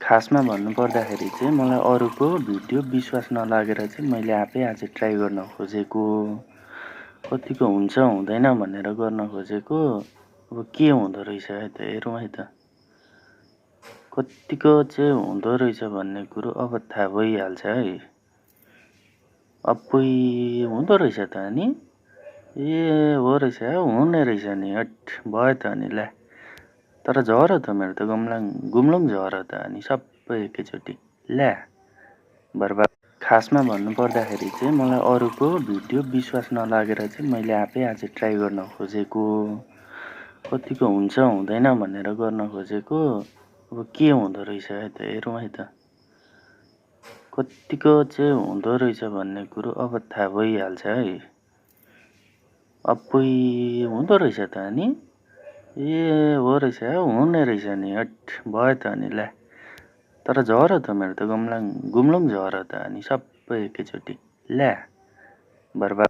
खासमा भन्नुपर्दाखेरि चाहिँ मलाई अरूको भिडियो विश्वास नलागेर चाहिँ मैले आफै आज ट्राई गर्न खोजेको। कतिको हुन्छ हुँदैन भनेर गर्न खोजेको। अब के हुँदो रहेछ है त हेरौँ है त। कतिको चाहिँ हुँदो रहेछ भन्ने कुरो अब थाहा भइहाल्छ है। अपुई हुँदो रहेछ त अनि ए हो रहेछ हुने रहेछ नि हट भयो त अनि ला। तर झऱ्यो त मेरो त गुम्लुङ झऱ्यो त अनि सबै एकैचोटि ल्या बर्बाद। खासमा भन्नुपर्दाखेरि चाहिँ मलाई अरूको भिडियो विश्वास नलागेर चाहिँ मैले आफै आज ट्राई गर्न खोजेको। कतिको हुन्छ हुँदैन भनेर गर्न खोजेको। अब के हुँदो रहेछ है त हेरौँ है त। कतिको चाहिँ हुँदो रहेछ भन्ने कुरो अब थाहा भइहाल्छ है। अपुई हुँदो रहेछ त अनि ए हो रहेछ हुने रहेछ नि हट भयो त अनि ला। तर झऱ्यो त मेरो त गुम्लुङ झऱ्यो त अनि सबै एकैचोटि ल्या बर्बाद।